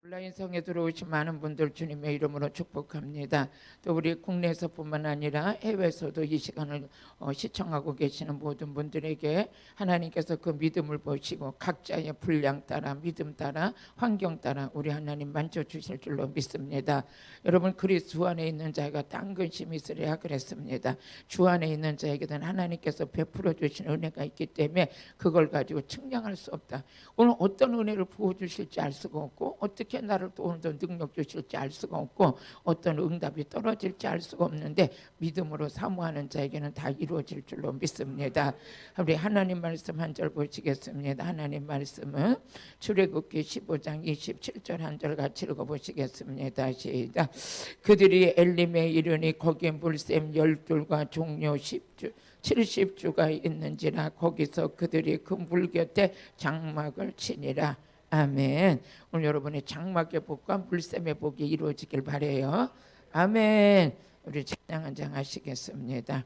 온라인성에 들어오신 많은 분들 주님의 이름으로 축복합니다. 또 우리 국내에서뿐만 아니라 해외에서도 이 시간을 시청하고 계시는 모든 분들에게 하나님께서 그 믿음을 보시고 각자의 분량 따라 믿음 따라 환경 따라 우리 하나님 만져주실 줄로 믿습니다. 여러분, 그리스도 안에 있는 자가 딴 근심이 있으랴 그랬습니다. 주 안에 있는 자에게는 하나님께서 베풀어 주신 은혜가 있기 때문에 그걸 가지고 측량할 수 없다. 오늘 어떤 은혜를 부어주실지 알 수가 없고 어떻게 나를 또 오늘도 능력 주실지 알 수가 없고 어떤 응답이 떨어질지 알 수가 없는데 믿음으로 사모하는 자에게는 다 이루어질 줄로 믿습니다. 우리 하나님 말씀 한 절 보시겠습니다. 하나님 말씀은 출애굽기 15장 27절 한 절 같이 읽어보시겠습니다. 시작. 그들이 엘림에 이르니 거기에 물샘 12과 종려 10주 70주가 있는지라 거기서 그들이 그 물 곁에 장막을 치니라. 아멘. 오늘 여러분의 장막의 복과 물샘의 복이 이루어지길 바라요. 아멘. 우리 찬양 한 장 하시겠습니다.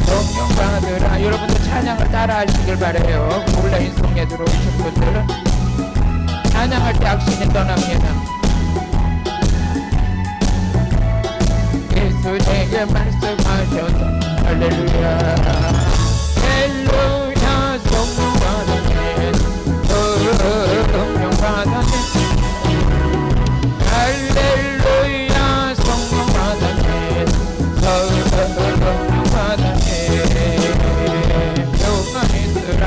성령 받으라. 여러분들 찬양을 따라 하시길 바라요. 온라인 성에 들어오신 분들은 찬양할 때 악신이 떠납니다. 예수 내게 말씀하셔서 할렐루야 할렐루야 성령 받으네 성령 받으네 할렐루야 성령 받으네 성령 받으네 평안했으라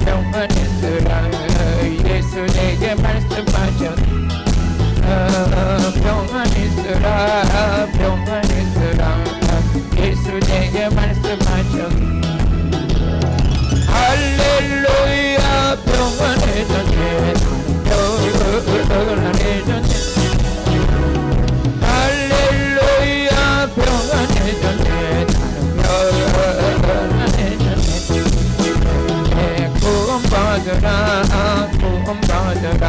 평안했으라 예수 내게 말씀하셔서 평안했으라 평안했으라 예수 내게 말씀하셨 할렐루야 평안해졌네 평안해졌네 할렐루야 평안해졌네 평안해졌네 구원받으라 구원받으라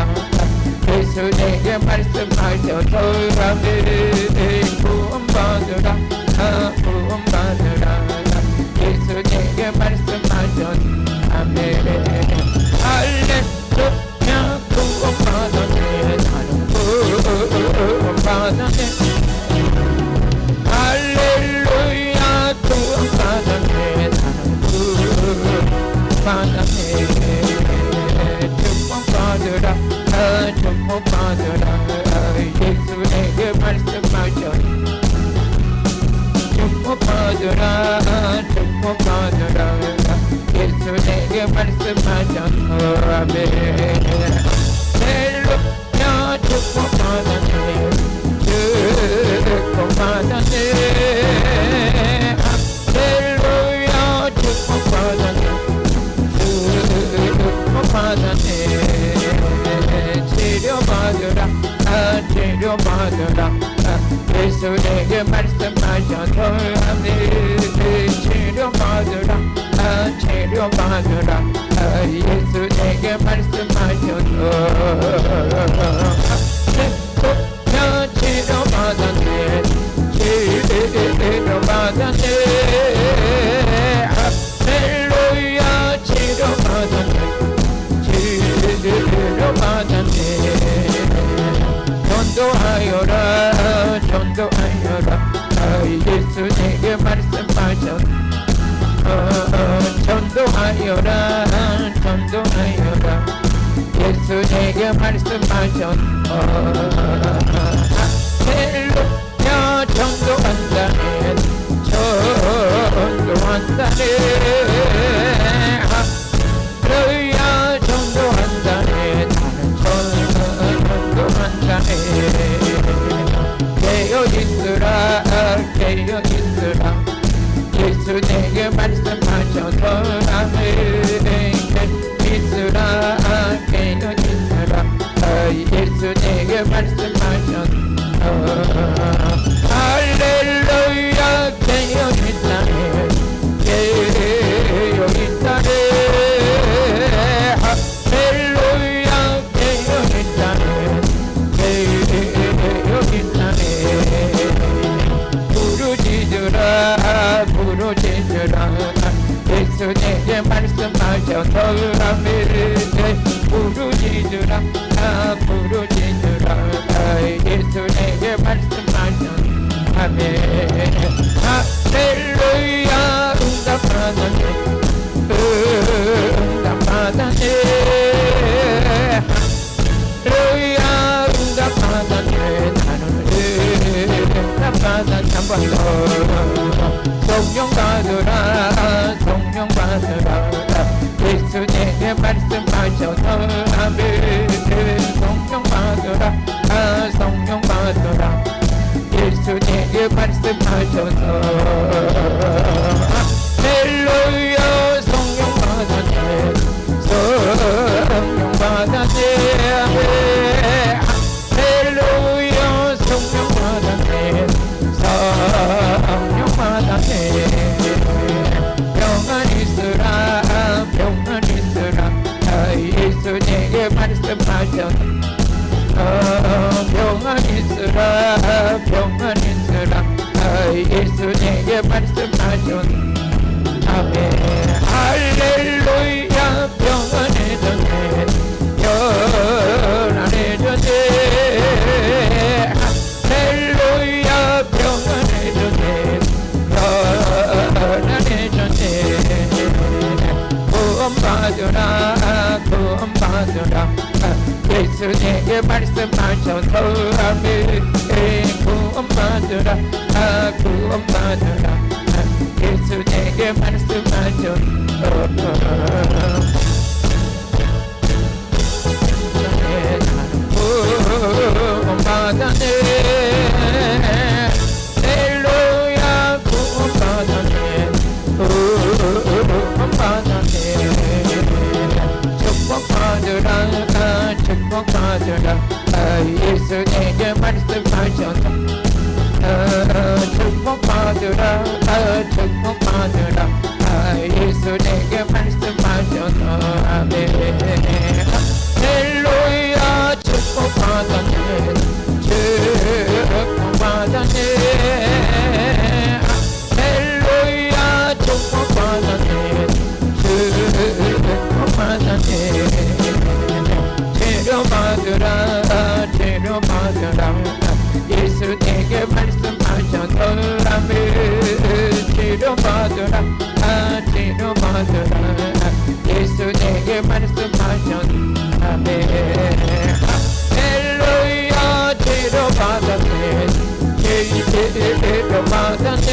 예수 내게 말씀하셔서 아멘 구원받으라 구원받으라 예수 내게 말씀하셔서 아멘 할렐루야 구원받았네 나는 구원받았네 할렐루야 구원받았네 나는 구원받았네 축복받으라 축복받으라 예수 내게 말씀하셔 축복받으라 축복받으라 예수 내게 말씀하셔 아멘 할렐루야 축복받았네 축복받았네 할렐루야 축복받았네 축복받았네 치료받으라 치료받으라 예수 내게 말씀하셔서 아멘 치료받으라 치료받으라 예수 내게 말씀하셔서 할렐루야 치료받았네 치료받았네 할렐루야 치료받았네 치료받았네 전도하여라 전도하여라 예수 내게 말씀하셔 전도하여라 전도하여라 예수 내게 말씀하셔 할렐루야 전도한다네 전도한다네 할렐루야 전도한다네 깨어있으라 깨어있으라 예수 내게 말씀하셔서 아멘 깨어있으라 깨어있으라 예수 내게 말씀하셔서 할렐루야 깨어있다네 깨어있다네 할렐루야 깨어있다네 깨어있다네 말씀하셔서 아멘 부르짖으라 부르짖으라 예수 내게 말씀하셔서 아멘 할렐루야 응답받았네 응답받았네 할렐루야 응답받았네 나는 응답받았네 한번 더 성령 받으라 성령 받으라 예수 내게 말씀하셔서 아멘 성령 받으라 성령 받으라 예수 내게 말씀하셔서 할렐루야 성령 받았네 성령 받았네 할렐루야 성령 받았네 성령 받았네 평안 있으라 평안 있으라 예수 내게 말씀하셔서 평안 있으라 평안 있으라 예수 내게 말씀하셨네 아멘 할렐루야 평안해졌네 평안해졌네 할렐루야 평안해졌네 평안해졌네 구원받으라 구원받으라 예수 내게 말씀하셔서 아멘 구원받으라 구원받으라 예수 내게 말씀하셔서 구원받았네 할렐루야 구원받았네 구원받았네 축복받으라 축복받으라 예수 내게 말씀하셔서 축복받으라 축복받으라 예수 내게 말씀하셔서 아멘 할렐루야 축복받았네 축복받았네 할렐루야 축복받았네 축복받았네 치료받으라 치료받으라 예수 내게 말씀하셔서 아멘 치료받으라 치료받으라 예수 내게 말씀하셔서 아멘 할렐루야 치료받았네 치료받았네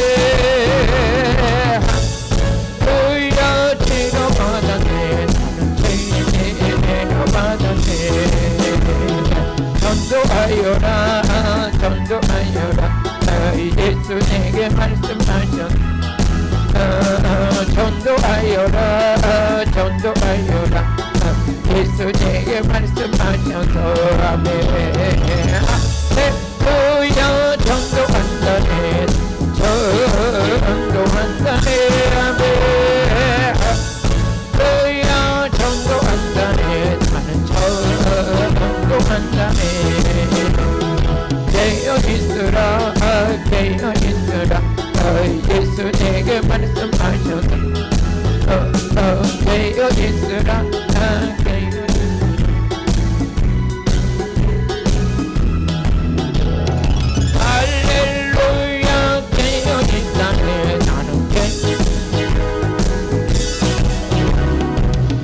할렐루야 치료받았네 치료받았네 전도하여라 전도하여라 예수 내게 말씀하셨네 전도하여라 전도하여라 예수 내게 말씀하셔서 아멘 할렐루야 전도한다네 전도한다네 아멘 할렐루야 전도한다네 나는 전도한다네 깨어있으라 깨어있으라 예수 내게 말씀하셔서 깨어있으라 할렐루야 깨어있다네 나는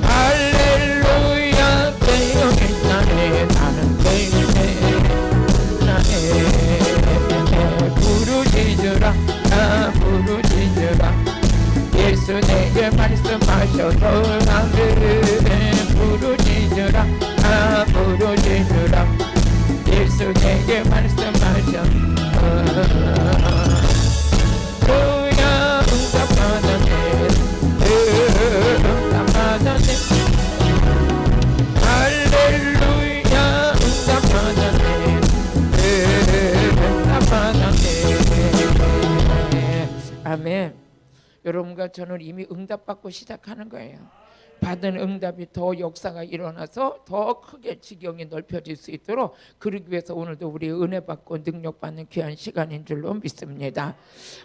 할렐루야 깨어있다네 나는 부르짖으라 부르짖으라 예수 내게 말씀하셔서 아멘 부르짖으라 부르짖으라 예수 내게 말씀하셔서 할렐루야 응답받았네 응답받았네 할렐루야 응답받았네 응답받았네 아멘. 여러분과 저는 이미 응답받고 시작하는 거예요. 받은 응답이 더 역사가 일어나서 더 크게 지경이 넓혀질 수 있도록 그러기 위해서 오늘도 우리 은혜 받고 능력 받는 귀한 시간인 줄로 믿습니다.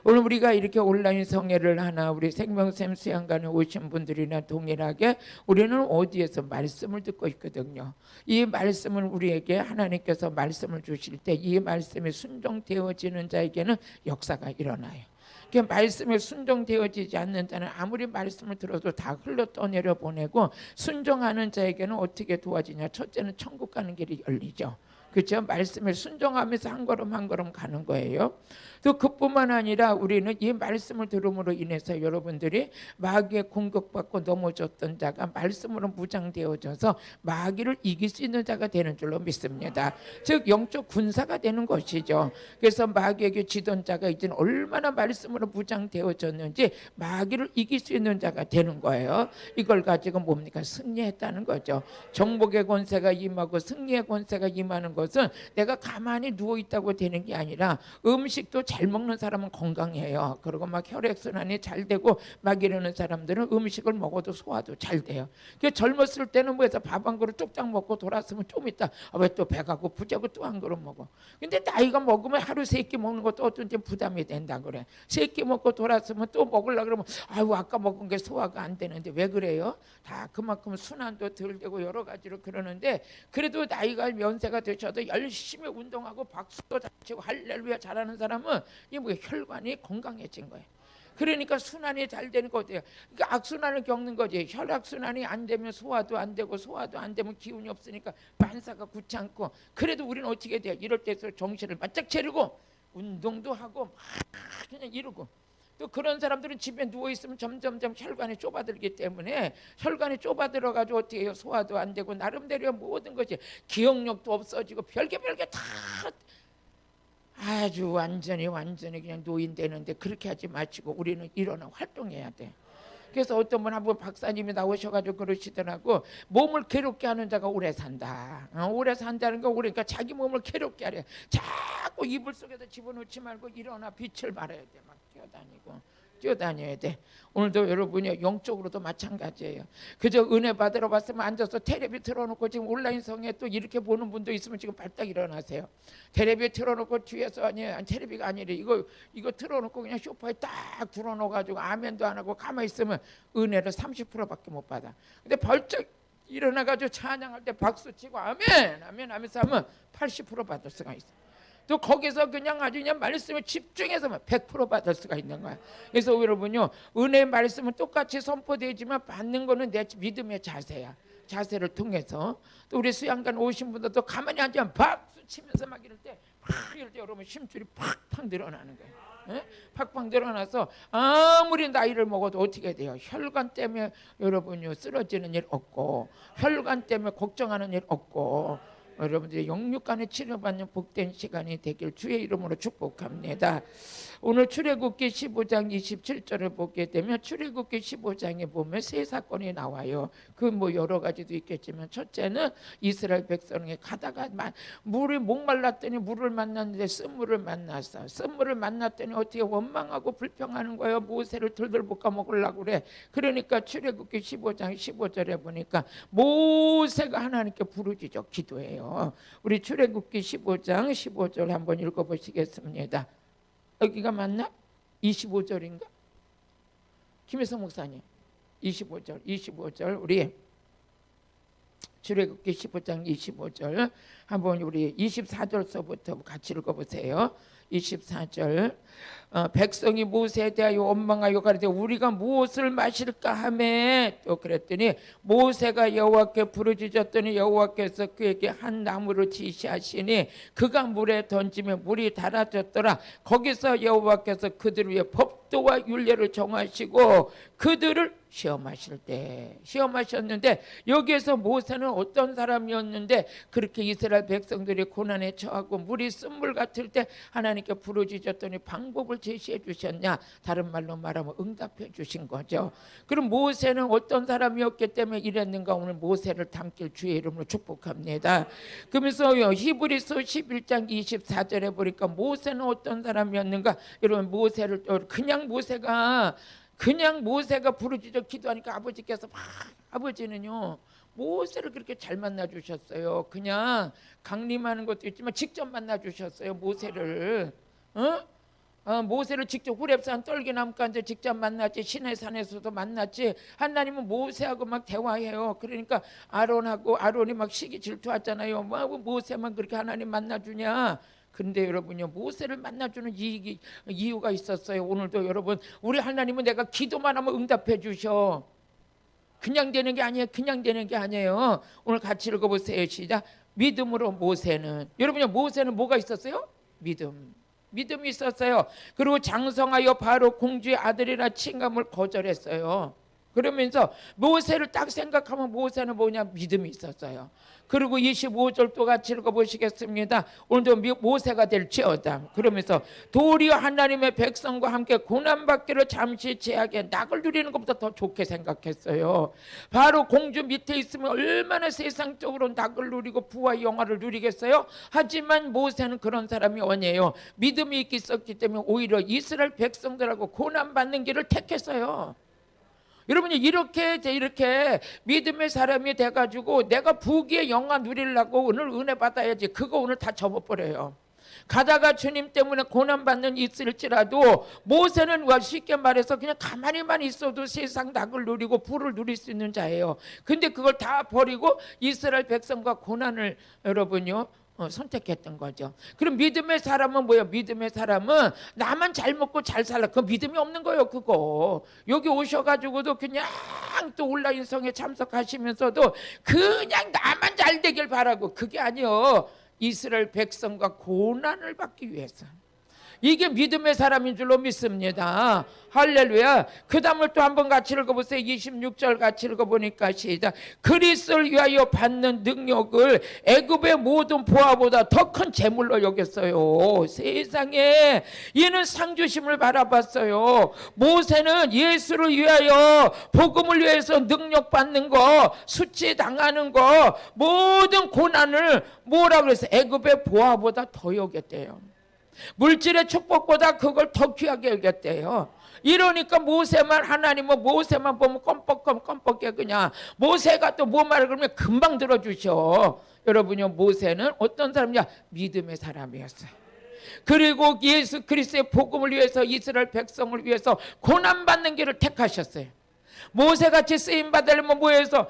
오늘 우리가 이렇게 온라인 성회를 하나 우리 생명샘 수양관에 오신 분들이나 동일하게 우리는 어디에서 말씀을 듣고 있거든요. 이 말씀을 우리에게 하나님께서 말씀을 주실 때 이 말씀이 순종되어지는 자에게는 역사가 일어나요. 그 말씀에 순종되어지지 않는 자는 아무리 말씀을 들어도 다 흘러 떠내려 보내고, 순종하는 자에게는 어떻게 도와지냐? 첫째는 천국 가는 길이 열리죠. 그렇죠? 말씀에 순종하면서 한 걸음 한 걸음 가는 거예요. 또 그뿐만 아니라 우리는 이 말씀을 들음으로 인해서 여러분들이 마귀에 공격받고 넘어졌던 자가 말씀으로 무장되어져서 마귀를 이길 수 있는 자가 되는 줄로 믿습니다. 즉 영적 군사가 되는 것이죠. 그래서 마귀에게 지던 자가 이제는 얼마나 말씀으로 무장되어졌는지 마귀를 이길 수 있는 자가 되는 거예요. 이걸 가지고 뭡니까? 승리했다는 거죠. 정복의 권세가 임하고 승리의 권세가 임하는 것은 내가 가만히 누워있다고 되는 게 아니라 음식도 잘 먹는 사람은 건강해요. 그리고 막 혈액순환이 잘 되고 막 이러는 사람들은 음식을 먹어도 소화도 잘 돼요. 젊었을 때는 뭐해서 밥 한 그릇 뚝딱 먹고 돌았으면 좀 있다 왜 또 배가 고프자고 또 한 그릇 먹어. 근데 나이가 먹으면 하루 세 끼 먹는 것도 어떤 때 부담이 된다 그래. 세 끼 먹고 돌았으면 또 먹으려고 그러면 아유 아까 먹은 게 소화가 안 되는데 왜 그래요? 다 그만큼 순환도 덜 되고 여러 가지로 그러는데, 그래도 나이가 연세가 되셔도 열심히 운동하고 박수도 잘 치고 할렐루야 잘하는 사람은 이 뭐 혈관이 건강해진 거예요. 그러니까 순환이 잘 되는 거예요. 그러니까 악순환을 겪는 거지. 혈액순환이 안 되면 소화도 안 되고, 소화도 안 되면 기운이 없으니까 만사가 굳지 않고. 그래도 우리는 어떻게 돼요? 이럴 때서 정신을 바짝 차리고 운동도 하고 막 그냥 이러고. 또 그런 사람들은 집에 누워 있으면 점점점 혈관이 좁아들기 때문에, 혈관이 좁아들어가지고 어떻게 해요? 소화도 안 되고 나름대로 모든 것이 기억력도 없어지고 별게 다 아주 완전히 그냥 노인 되는데, 그렇게 하지 마시고 우리는 일어나 활동해야 돼. 그래서 어떤 분 한번 박사님이 나오셔가지고 그러시더라고. 몸을 괴롭게 하는 자가 오래 산다. 오래 산다는 거, 그러니까 자기 몸을 괴롭게 하래. 자꾸 이불 속에서 집어넣지 말고 일어나 빛을 발해야 돼. 막 뛰어다녀야 돼. 오늘도 여러분이 영적으로도 마찬가지예요. 그저 은혜 받으러 왔으면 앉아서 테레비 틀어놓고, 지금 온라인 성에 또 이렇게 보는 분도 있으면 지금 발딱 일어나세요. 테레비 틀어놓고 뒤에서, 아니 테레비가 아니래, 이거 틀어놓고 그냥 소파에 딱 들어놓아가지고 아멘도 안 하고 가만히 있으면 은혜를 30%밖에 못 받아. 근데 벌쩍 일어나가지고 찬양할 때 박수 치고 아멘 하면서 하면 80% 받을 수가 있어. 또 거기서 그냥 아주 그냥 말씀을 집중해서 100% 받을 수가 있는 거야. 그래서 여러분요, 은혜의 말씀은 똑같이 선포되지만 받는 거는 내 믿음의 자세야. 자세를 통해서. 또 우리 수양관 오신 분들도 가만히 앉으면 박수 치면서 막 이럴 때 여러분 심줄이 팍팍 늘어나는 거예요. 팍팍 늘어나서 아무리 나이를 먹어도 어떻게 돼요? 혈관 때문에 여러분요 쓰러지는 일 없고, 혈관 때문에 걱정하는 일 없고, 여러분들이 영육간에 치료받는 복된 시간이 되길 주의 이름으로 축복합니다. 오늘 출애굽기 15장 27절을 보게 되면, 출애굽기 15장에 보면 세 사건이 나와요. 그 뭐 여러 가지도 있겠지만, 첫째는 이스라엘 백성이 가다가 물이 목말랐더니 물을 만났는데 쓴물을 만났어. 쓴물을 만났더니 어떻게 원망하고 불평하는 거예요. 모세를 들들 볶아 먹으려고 그래. 그러니까 출애굽기 15장 15절에 보니까 모세가 하나님께 부르짖어 기도해요. 우리 출애굽기 15장 15절 한번 읽어보시겠습니다. 여기가 맞나? 25절인가? 김혜성 목사님 25절 우리 출애굽기 15장 25절 한번 우리 24절서부터 같이 읽어보세요. 24절 백성이 모세에 대하여 원망하여 가로되 우리가 무엇을 마실까 하며, 또 그랬더니 모세가 여호와께 부르짖었더니 여호와께서 그에게 한 나무를 지시하시니 그가 물에 던지면 물이 달아졌더라. 거기서 여호와께서 그들 위에 법도와 율례를 정하시고 그들을 시험하셨는데, 여기에서 모세는 어떤 사람이었는데 그렇게 이스라엘 백성들이 고난에 처하고 물이 쓴물 같을 때 하나님께 부르짖었더니 방법을 제시해 주셨냐? 다른 말로 말하면 응답해 주신 거죠. 그럼 모세는 어떤 사람이었기 때문에 이랬는가? 오늘 모세를 담길 주의 이름으로 축복합니다. 그러면서 히브리서 11장 24절에 보니까 모세는 어떤 사람이었는가? 여러분 모세를 그냥 모세가 그냥 모세가 부르짖어 기도하니까 아버지께서 막 아버지는요 모세를 그렇게 잘 만나 주셨어요. 그냥 강림하는 것도 있지만 직접 만나 주셨어요. 모세를 모세를 직접 호렙산 떨기나무 가운데 직접 만났지, 시내산에서도 만났지. 하나님은 모세하고 막 대화해요. 그러니까 아론이 막 시기 질투하잖아요. 뭐 모세만 그렇게 하나님 만나주냐. 근데 여러분요 모세를 만나주는 이유가 있었어요. 오늘도 여러분 우리 하나님은 내가 기도만 하면 응답해 주셔. 그냥 되는 게 아니에요. 그냥 되는 게 아니에요. 오늘 같이 읽어보세요. 시작. 믿음으로 모세는, 여러분요 모세는 뭐가 있었어요? 믿음이 있었어요. 그리고 장성하여 바로 공주의 아들이라 칭함을 거절했어요. 그러면서 모세를 딱 생각하면 모세는 뭐냐? 믿음이 있었어요. 그리고 25절 또 같이 읽어보시겠습니다. 오늘도 모세가 될지어다. 그러면서 도리어 하나님의 백성과 함께 고난받기를 잠시 제하게 낙을 누리는 것보다 더 좋게 생각했어요. 바로 공주 밑에 있으면 얼마나 세상적으로 낙을 누리고 부와 영화를 누리겠어요? 하지만 모세는 그런 사람이 아니에요. 믿음이 있었기 때문에 오히려 이스라엘 백성들하고 고난받는 길을 택했어요. 여러분이 이렇게 믿음의 사람이 돼가지고 내가 부귀의 영화 누리려고 오늘 은혜 받아야지, 그거 오늘 다 접어버려요. 가다가 주님 때문에 고난받는 있을지라도 모세는 쉽게 말해서 그냥 가만히만 있어도 세상 낙을 누리고 부를 누릴 수 있는 자예요. 근데 그걸 다 버리고 이스라엘 백성과 고난을 여러분요 선택했던 거죠. 그럼 믿음의 사람은 뭐예요? 믿음의 사람은 나만 잘 먹고 잘 살라, 그 믿음이 없는 거예요. 그거 여기 오셔가지고도 그냥 또 온라인성에 참석하시면서도 그냥 나만 잘 되길 바라고, 그게 아니요. 이스라엘 백성과 고난을 받기 위해서, 이게 믿음의 사람인 줄로 믿습니다. 할렐루야. 그 다음을 또 한번 같이 읽어보세요. 26절 같이 읽어보니까 시작. 그리스도를 위하여 받는 능력을 애굽의 모든 보화보다 더 큰 재물로 여겼어요. 세상에 이는 상주심을 바라봤어요. 모세는 예수를 위하여, 복음을 위해서 능력 받는 거, 수치당하는 거, 모든 고난을 뭐라고 그랬어요? 애굽의 보화보다 더 여겼대요. 물질의 축복보다 그걸 더 귀하게 여겼대요. 이러니까 모세만, 하나님은 모세만 보면 껌뻑게 그냥 모세가 또 뭐 말을 그러면 금방 들어주셔. 여러분요 모세는 어떤 사람이냐? 믿음의 사람이었어요. 그리고 예수 그리스도의 복음을 위해서, 이스라엘 백성을 위해서 고난받는 길을 택하셨어요. 모세같이 쓰임받으려면 뭐해서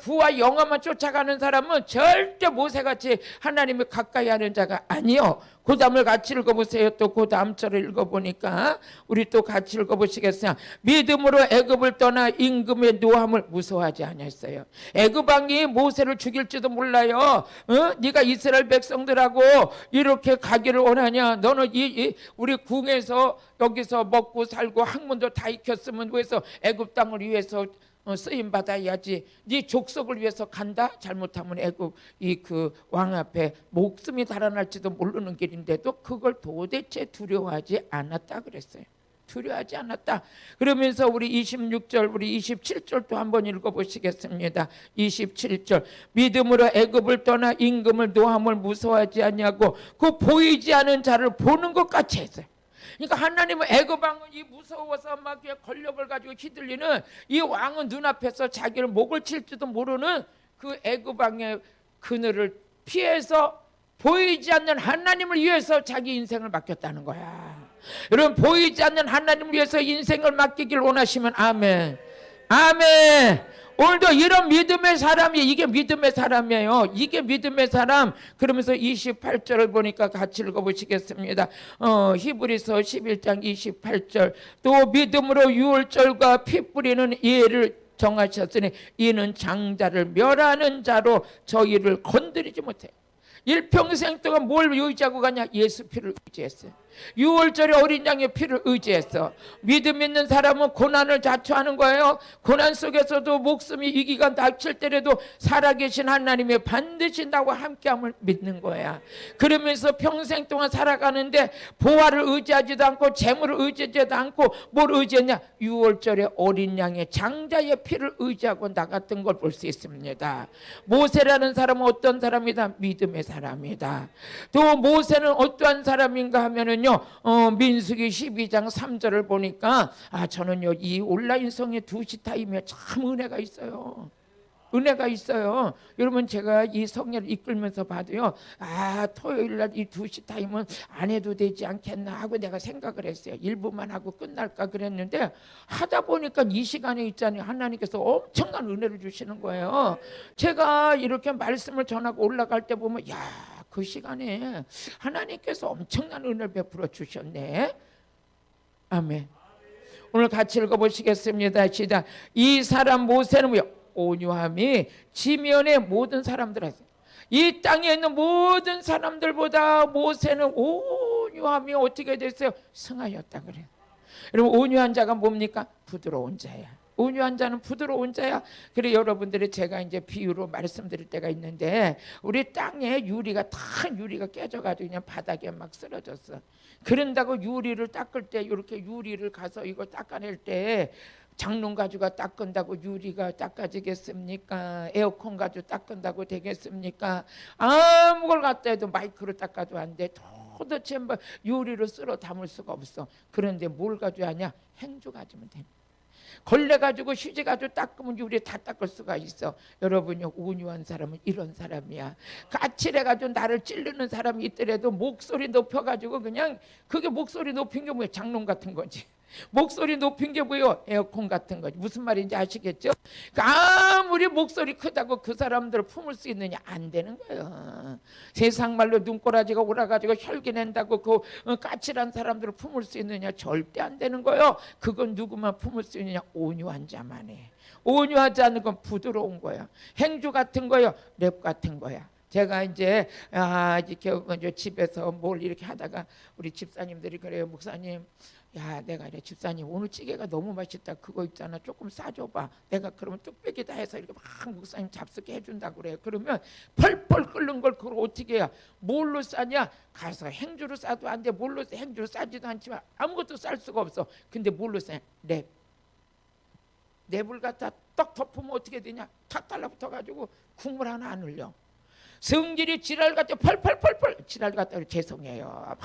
부와 영화만 쫓아가는 사람은 절대 모세같이 하나님을 가까이 하는 자가 아니요. 그 다음을 같이 읽어보세요. 또 그 다음 절을 읽어보니까 우리 또 같이 읽어보시겠어요? 믿음으로 애굽을 떠나 임금의 노함을 무서워하지 않았어요. 애굽 왕이 모세를 죽일지도 몰라요. 네가 이스라엘 백성들하고 이렇게 가기를 원하냐? 너는 우리 궁에서 여기서 먹고 살고 학문도 다 익혔으면 왜서 애굽 땅을 위해서 쓰임 받아야지. 네 족속을 위해서 간다? 잘못하면 애굽 그 왕 앞에 목숨이 달아날지도 모르는 길인데도 그걸 도대체 두려워하지 않았다 그랬어요. 두려워하지 않았다. 그러면서 우리 26절, 우리 27절도 한번 읽어보시겠습니다. 27절. 믿음으로 애굽을 떠나 임금을 노함을 무서워하지 않냐고 그 보이지 않은 자를 보는 것 같이 했어요. 그러니까 하나님은 애굽 왕은 이 무서워서 막 권력을 가지고 휘둘리는 이 왕은 눈앞에서 자기를 목을 칠지도 모르는 그 애굽 왕의 그늘을 피해서 보이지 않는 하나님을 위해서 자기 인생을 맡겼다는 거야. 여러분 보이지 않는 하나님을 위해서 인생을 맡기길 원하시면 아멘. 아멘. 오늘도 이런 믿음의 사람이, 이게 믿음의 사람이에요. 이게 믿음의 사람. 그러면서 28절을 보니까 같이 읽어보시겠습니다. 히브리서 11장 28절. 또 믿음으로 유월절과 피 뿌리는 예를 정하셨으니 이는 장자를 멸하는 자로 저희를 건드리지 못해요. 일평생 동안 뭘 의지하고 가냐? 예수 피를 의지했어요. 6월절에 어린 양의 피를 의지했어. 믿음 있는 사람은 고난을 자초하는 거예요. 고난 속에서도 목숨이 위기가 닥칠 때라도 살아계신 하나님이 반드시 나와 함께함을 믿는 거야. 그러면서 평생 동안 살아가는데 보화를 의지하지도 않고 재물을 의지하지도 않고 뭘 의지했냐? 6월절에 어린 양의 장자의 피를 의지하고 나갔던 걸 볼 수 있습니다. 모세라는 사람은 어떤 사람이다? 믿음의 사람이다. 또 모세는 어떠한 사람인가 하면은요, 민수기 12장 3절을 보니까 저는요 이 온라인성의 2시 타임에 참 은혜가 있어요. 은혜가 있어요. 여러분 제가 이 성례를 이끌면서 봐도요, 토요일날 이 2시 타임은 안 해도 되지 않겠나 하고 내가 생각을 했어요. 1부만 하고 끝날까 그랬는데 하다 보니까 이 시간에 있잖아요, 하나님께서 엄청난 은혜를 주시는 거예요. 제가 이렇게 말씀을 전하고 올라갈 때 보면 그 시간에 하나님께서 엄청난 은혜를 베풀어 주셨네. 아멘. 오늘 같이 읽어보시겠습니다. 시작. 이 사람 모세는 뭐요? 온유함이 지면의 모든 사람들한테, 이 땅에 있는 모든 사람들보다 모세는 온유함이 어떻게 됐어요? 승하였다 그래요. 여러분 온유한 자가 뭡니까? 부드러운 자야. 온유한 자는 부드러운 자야. 그래 여러분들이 제가 이제 비유로 말씀드릴 때가 있는데 우리 땅에 유리가 깨져가지고 그냥 바닥에 막 쓰러졌어. 그런다고 유리를 닦을 때 이렇게 유리를 가서 이거 닦아낼 때 장롱 가지고 닦은다고 유리가 닦아지겠습니까? 에어컨 가지고 닦은다고 되겠습니까? 아무 걸 갖다 해도 마이크로 닦아도 안 돼. 도대체 뭐 유리를 쓸어 담을 수가 없어. 그런데 뭘 가지고 하냐? 행주 가지면 돼. 걸레 가지고 휴지 가지고 닦으면 유리 다 닦을 수가 있어. 여러분요, 온유한 사람은 이런 사람이야. 까칠해 가지고 나를 찌르는 사람이 있더라도 목소리 높여 가지고 그냥, 그게 목소리 높인 게 뭐야? 장롱 같은 거지. 목소리 높인 게 뭐예요? 에어컨 같은 거지. 무슨 말인지 아시겠죠? 아무리 목소리 크다고 그 사람들을 품을 수 있느냐? 안 되는 거예요. 세상 말로 눈꼬라지가 오라가지고 혈기 낸다고 그 까칠한 사람들을 품을 수 있느냐? 절대 안 되는 거예요. 그건 누구만 품을 수 있느냐? 온유한 자만 해. 온유하지 않은 건 부드러운 거야. 행주 같은 거요, 랩 같은 거야. 제가 이제 이렇게 집에서 뭘 이렇게 하다가 우리 집사님들이 그래요. 목사님, 내가 이래, 집사님 오늘 찌개가 너무 맛있다. 그거 있잖아, 조금 싸줘봐. 내가 그러면 뚝배기 다 해서 이렇게 막 목사님 잡수게 해준다고 그래요. 그러면 펄펄 끓는 걸 그걸 어떻게 해야? 뭘로 싸냐? 가서 행주로 싸도 안 돼. 뭘로 싸? 행주로 싸지도 않지만 아무것도 쌀 수가 없어. 근데 뭘로 싸냐? 랩을 갖다 떡 덮으면 어떻게 되냐? 탁 달라붙어가지고 국물 하나 안 흘려. 성질이 지랄 같아 펄펄펄펄 지랄 같다. 죄송해요.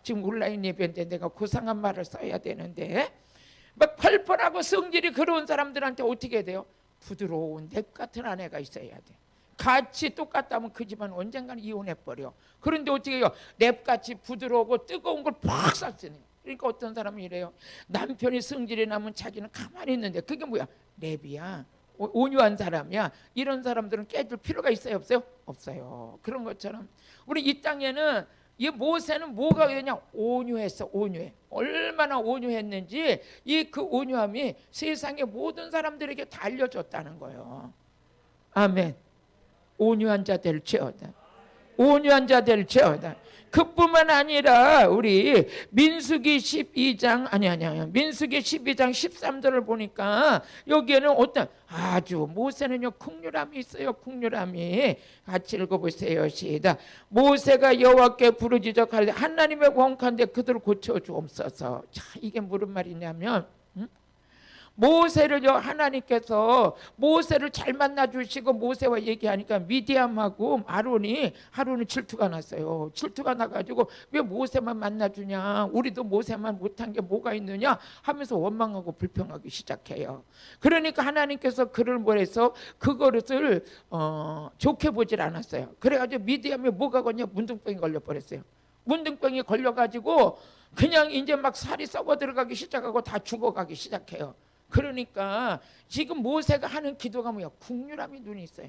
지금 온라인 예배인데 내가 고상한 말을 써야 되는데 막 펄펄하고 성질이 그런 사람들한테 어떻게 돼요? 부드러운 랩 같은 아내가 있어야 돼. 같이 똑같다면 그 집안 언젠가는 이혼해버려. 그런데 어떻게 해요? 랩같이 부드러우고 뜨거운 걸 팍 쐈으니. 그러니까 어떤 사람이 이래요. 남편이 성질이 나면 자기는 가만히 있는데 그게 뭐야? 랩이야. 온유한 사람이야. 이런 사람들은 깨질 필요가 있어요, 없어요? 없어요. 그런 것처럼 우리 이 땅에는 이 모세는 뭐가 되냐? 온유했어. 온유해. 얼마나 온유했는지 이 그 온유함이 세상의 모든 사람들에게 다 알려졌다는 거예요. 아멘. 온유한 자 될지어다. 온유한 자 될지어다. 그뿐만 아니라 우리 민수기 12장 민수기 12장 13절을 보니까 여기에는 어떤 아주 모세는요 긍휼함이 있어요. 긍휼함이 같이 읽어보세요. 시작. 모세가 여호와께 부르짖어 가로되 하나님의 원컨대 그들을 고쳐 주옵소서. 자, 이게 무슨 말이냐면 모세를요 하나님께서 모세를 잘 만나주시고 모세와 얘기하니까 미디암하고 아론이 질투가 났어요. 질투가 나가지고 왜 모세만 만나주냐, 우리도 모세만 못한 게 뭐가 있느냐 하면서 원망하고 불평하기 시작해요. 그러니까 하나님께서 그를 뭐래서 그것을 좋게 보질 않았어요. 그래가지고 미디암에 뭐가 걸냐, 문둥병이 걸려버렸어요. 문둥병이 걸려가지고 그냥 이제 막 살이 썩어 들어가기 시작하고 다 죽어가기 시작해요. 그러니까 지금 모세가 하는 기도가 뭐야? 긍휼함이 눈이 있어요.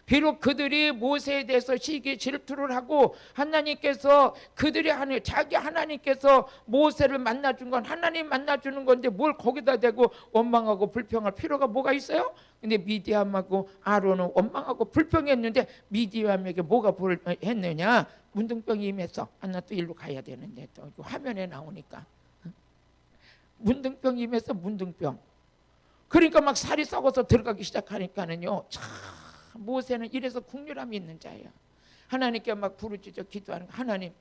비록 그들이 모세에 대해서 시기 질투를 하고 하나님께서 그들이 하는 자기 하나님께서 모세를 만나준 건 하나님 만나주는 건데 뭘 거기다 대고 원망하고 불평할 필요가 뭐가 있어요? 근데 미디암하고 아론은 원망하고 불평했는데 미디암에게 뭐가 했느냐? 문둥병이 임해서 나 또 일로 가야 되는데 또 화면에 나오니까 문둥병이 임해서 문둥병. 그러니까 막 살이 썩어서 들어가기 시작하니까는요. 참 모세는 이래서 긍휼함이 있는 자예요. 하나님께 막 부르짖어 기도하는 거. 하나님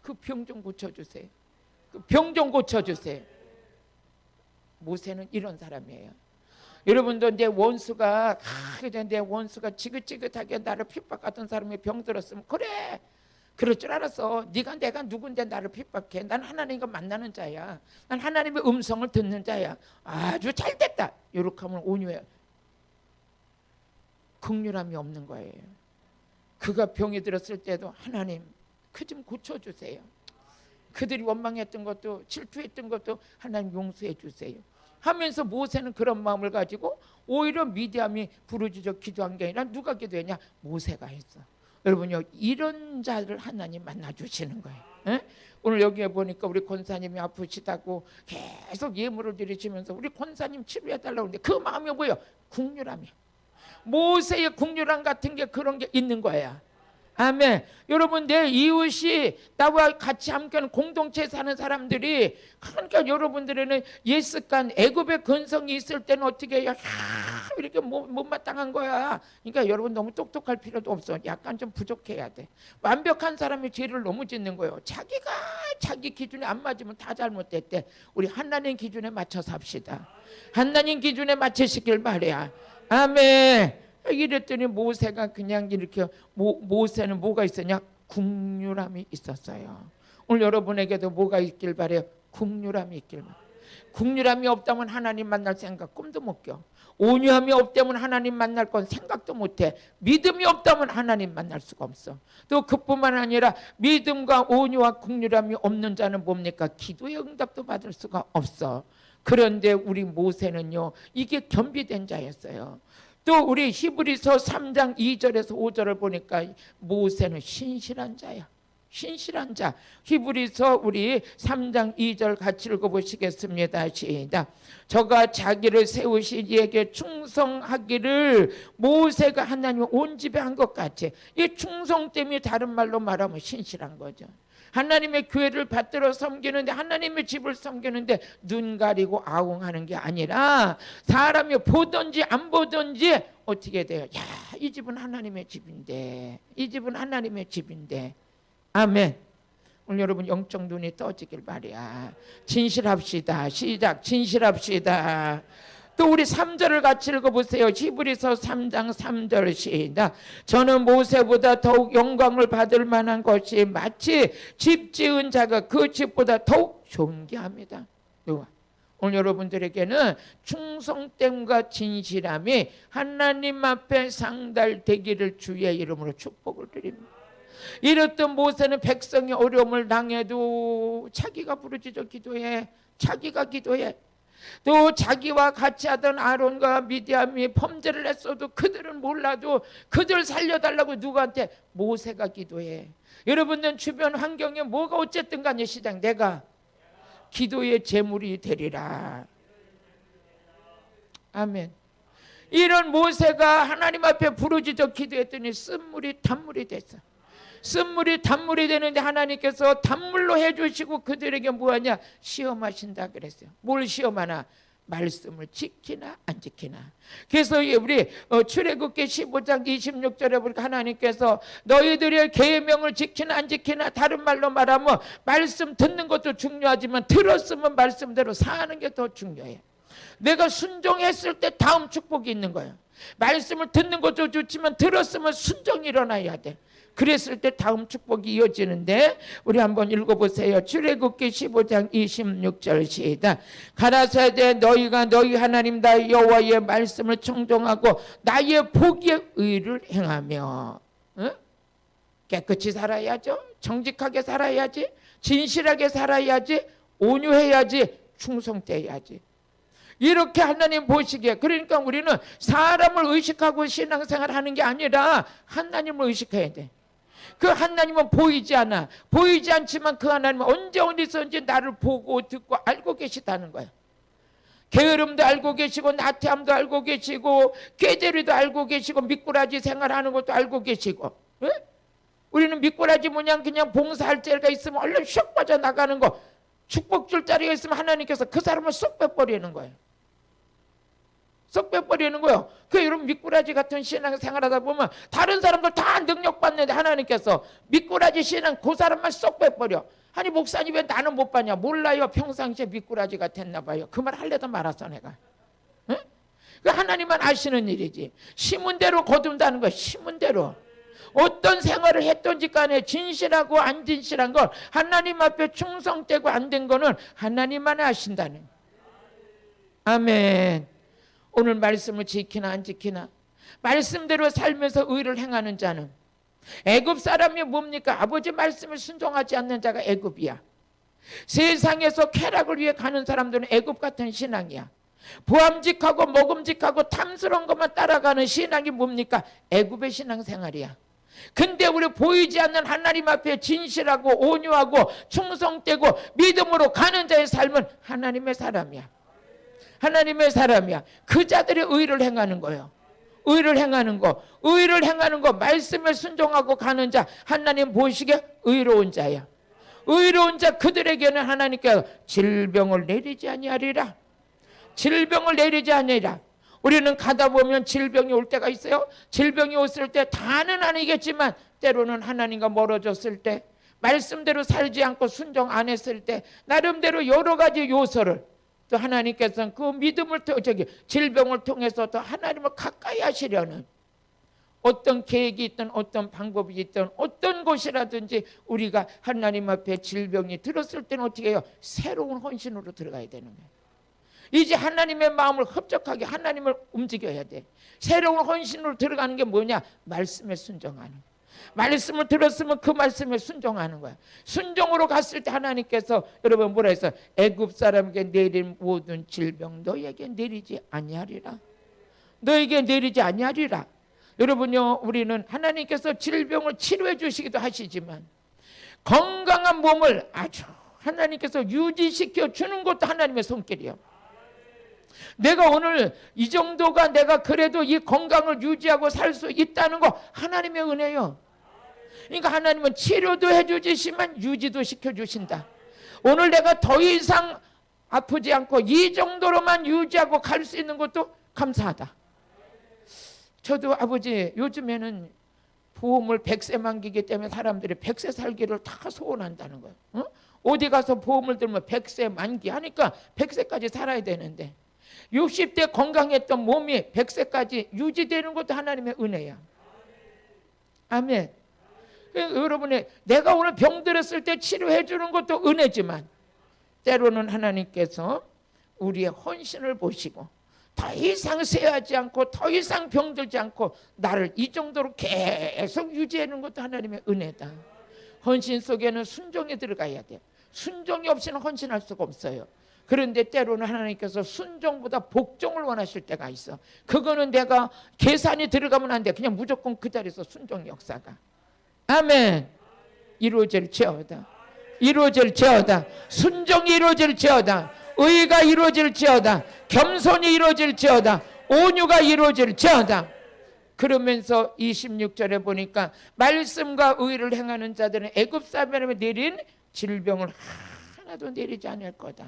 그 병 좀 고쳐주세요. 그 병 좀 고쳐주세요. 모세는 이런 사람이에요. 여러분도 내 원수가 내 원수가 지긋지긋하게 나를 핍박하던 사람이 병들었으면 그래, 그럴 줄 알았어. 네가 내가 누군데 나를 핍박해. 난 하나님과 만나는 자야. 난 하나님의 음성을 듣는 자야. 아주 잘됐다. 이렇게 하면 온유해. 긍휼함이 없는 거예요. 그가 병이 들었을 때도 하나님 그 좀 고쳐주세요. 그들이 원망했던 것도 질투했던 것도 하나님 용서해 주세요 하면서 모세는 그런 마음을 가지고 오히려 미디안이 부르짖어 기도한 게 아니라 누가 기도했냐? 모세가 했어. 여러분요, 이런 자를 하나님 만나주시는 거예요. 에? 오늘 여기에 보니까 우리 권사님이 아프시다고 계속 예물을 드리시면서 우리 권사님 치료해달라고 하는데 그 마음이 뭐예요? 국률함이야. 모세의 국률함 같은 게 그런 게 있는 거야. 아멘. 여러분, 내 이웃이 나와 같이 함께하는 공동체에 사는 사람들이, 그러니까 여러분들에는 옛습관 애굽의 근성이 있을 때는 어떻게 해요? 이렇게 못마땅한 거야. 그러니까 여러분 너무 똑똑할 필요도 없어. 약간 좀 부족해야 돼. 완벽한 사람이 죄를 너무 짓는 거예요. 자기가 자기 기준에 안 맞으면 다 잘못됐대. 우리 하나님 기준에 맞춰서 합시다. 하나님 기준에 맞추시길 바래야. 아멘. 이랬더니 모세가 그냥 이렇게 모세는 뭐가 있었냐? 국률함이 있었어요. 오늘 여러분에게도 뭐가 있길 바래요? 국률함이 있길 바래요. 국률함이 없다면 하나님 만날 생각 꿈도 못 껴. 온유함이 없다면 하나님 만날 건 생각도 못해. 믿음이 없다면 하나님 만날 수가 없어. 또 그뿐만 아니라 믿음과 온유와 국률함이 없는 자는 뭡니까? 기도의 응답도 받을 수가 없어. 그런데 우리 모세는요, 이게 겸비된 자였어요. 또 우리 히브리서 3장 2절에서 5절을 보니까 모세는 신실한 자야. 신실한 자. 히브리서 우리 3장 2절 같이 읽어보시겠습니다. 시작. 저가 자기를 세우신 이에게 충성하기를 모세가 하나님의 온 집에 한 것 같이. 이 충성됨이 다른 말로 말하면 신실한 거죠. 하나님의 교회를 받들어 섬기는데, 하나님의 집을 섬기는데 눈 가리고 아웅하는 게 아니라 사람이 보든지 안 보든지 어떻게 돼요? 야, 이 집은 하나님의 집인데, 이 집은 하나님의 집인데. 아멘. 오늘 여러분 영적 눈이 떠지길 바래야. 진실합시다. 시작. 진실합시다. 또 우리 3절을 같이 읽어보세요. 히브리서 3장 3절 시작. 저는 모세보다 더욱 영광을 받을 만한 것이 마치 집 지은 자가 그 집보다 더욱 존귀합니다. 오늘 여러분들에게는 충성됨과 진실함이 하나님 앞에 상달되기를 주의 이름으로 축복을 드립니다. 이랬던 모세는 백성이 어려움을 당해도 자기가 부르짖어 기도해. 자기가 기도해. 또 자기와 같이 하던 아론과 미디안이 범죄를 했어도 그들은 몰라도 그들 살려달라고 누구한테? 모세가 기도해. 여러분들 주변 환경에 뭐가 어쨌든 간에 시작, 내가 기도의 제물이 되리라. 아멘. 이런 모세가 하나님 앞에 부르짖어 기도했더니 쓴물이 단물이 됐어. 쓴물이 단물이 되는데 하나님께서 단물로 해주시고 그들에게 뭐하냐? 시험하신다 그랬어요. 뭘 시험하나? 말씀을 지키나 안 지키나. 그래서 우리 출애굽기 15장 26절에 보니까 하나님께서 너희들의 계명을 지키나 안 지키나, 다른 말로 말하면 말씀 듣는 것도 중요하지만 들었으면 말씀대로 사는 게 더 중요해. 내가 순종했을 때 다음 축복이 있는 거예요. 말씀을 듣는 것도 좋지만 들었으면 순종이 일어나야 돼. 그랬을 때 다음 축복이 이어지는데, 우리 한번 읽어보세요. 출애굽기 15장 26절 시작. 가라사대 너희가 너희 하나님 나 여호와의 말씀을 청종하고 나의 보기에 의를 행하며, 깨끗이 살아야죠. 정직하게 살아야지. 진실하게 살아야지. 온유해야지. 충성돼야지. 이렇게 하나님 보시기에, 그러니까 우리는 사람을 의식하고 신앙생활하는 게 아니라 하나님을 의식해야 돼. 그 하나님은 보이지 않아. 보이지 않지만 그 하나님은 언제 어디서든지 나를 보고 듣고 알고 계시다는 거야. 게으름도 알고 계시고 나태함도 알고 계시고 꾀죄리도 알고 계시고 미꾸라지 생활하는 것도 알고 계시고. 에? 우리는 미꾸라지 모양 그냥 봉사할 자리가 있으면 얼른 슉 빠져나가는 거, 축복 줄 자리가 있으면 하나님께서 그 사람을 쏙 빼버리는 거예요. 쏙 빼버리는 거예요. 그 여러분 미꾸라지 같은 신앙생활하다 보면 다른 사람들 다 능력받는데 하나님께서 미꾸라지 신앙 그 사람만 쏙 빼버려. 아니 목사님 왜 나는 못 받냐? 몰라요. 평상시에 미꾸라지 같았나 봐요. 그 말 할래도 말았어 내가. 응? 그 하나님만 아시는 일이지. 심은 대로 거둔다는 거야. 심은 대로. 어떤 생활을 했던지 간에 진실하고 안 진실한 걸 하나님 앞에 충성되고 안 된 거는 하나님만 아신다는. 아멘. 오늘 말씀을 지키나 안 지키나 말씀대로 살면서 의를 행하는 자는, 애굽 사람이 뭡니까? 아버지 말씀을 순종하지 않는 자가 애굽이야. 세상에서 쾌락을 위해 가는 사람들은 애굽 같은 신앙이야. 보암직하고 먹음직하고 탐스러운 것만 따라가는 신앙이 뭡니까? 애굽의 신앙생활이야. 근데 우리 보이지 않는 하나님 앞에 진실하고 온유하고 충성되고 믿음으로 가는 자의 삶은 하나님의 사람이야. 하나님의 사람이야. 그 자들의 의를 행하는 거예요. 의를 행하는 거, 의를 행하는 거, 말씀에 순종하고 가는 자, 하나님 보시기에 의로운 자야. 의로운 자, 그들에게는 하나님께서 질병을 내리지 아니하리라. 질병을 내리지 아니하리라. 우리는 가다 보면 질병이 올 때가 있어요. 질병이 왔을 때 다는 아니겠지만 때로는 하나님과 멀어졌을 때, 말씀대로 살지 않고 순종 안 했을 때, 나름대로 여러 가지 요소를 또 하나님께서는 그 믿음을 질병을 통해서 또 하나님을 가까이 하시려는 어떤 계획이 있든 어떤 방법이 있든 어떤 곳이라든지 우리가 하나님 앞에 질병이 들었을 때는 어떻게 해요? 새로운 헌신으로 들어가야 되는 거예요. 이제 하나님의 마음을 흡족하게 하나님을 움직여야 돼. 새로운 헌신으로 들어가는 게 뭐냐? 말씀에 순종하는 거야. 말씀을 들었으면 그 말씀에 순종하는 거야. 순종으로 갔을 때 하나님께서 여러분 뭐라 했어요? 애굽 사람에게 내린 모든 질병 너에게 내리지 아니하리라. 너에게 내리지 아니하리라. 여러분요, 우리는 하나님께서 질병을 치료해 주시기도 하시지만 건강한 몸을 아주 하나님께서 유지시켜 주는 것도 하나님의 손길이에요. 내가 오늘 이 정도가 내가 그래도 이 건강을 유지하고 살 수 있다는 거 하나님의 은혜요. 그러니까 하나님은 치료도 해주시지만 유지도 시켜주신다. 오늘 내가 더 이상 아프지 않고 이 정도로만 유지하고 갈 수 있는 것도 감사하다. 저도 아버지 요즘에는 보험을 100세 만기기 때문에 사람들이 100세 살기를 다 소원한다는 거예요. 어? 어디 가서 보험을 들면 100세 만기 하니까 100세까지 살아야 되는데 60대 건강했던 몸이 100세까지 유지되는 것도 하나님의 은혜야. 아멘. 여러분이 내가 오늘 병들었을 때 치료해 주는 것도 은혜지만 때로는 하나님께서 우리의 헌신을 보시고 더 이상 쇠하지 않고 더 이상 병들지 않고 나를 이 정도로 계속 유지하는 것도 하나님의 은혜다. 헌신 속에는 순종이 들어가야 돼. 순종이 없이는 헌신할 수가 없어요. 그런데 때로는 하나님께서 순종보다 복종을 원하실 때가 있어. 그거는 내가 계산이 들어가면 안 돼. 그냥 무조건 그 자리에서 순종 역사가. 아멘. 이루어질지어다. 이루어질지어다. 순종이 이루어질지어다. 의가 이루어질지어다. 겸손이 이루어질지어다. 온유가 이루어질지어다. 그러면서 26절에 보니까 말씀과 의를 행하는 자들은 애굽 사람에게 내린 질병을 하나도 내리지 않을 거다.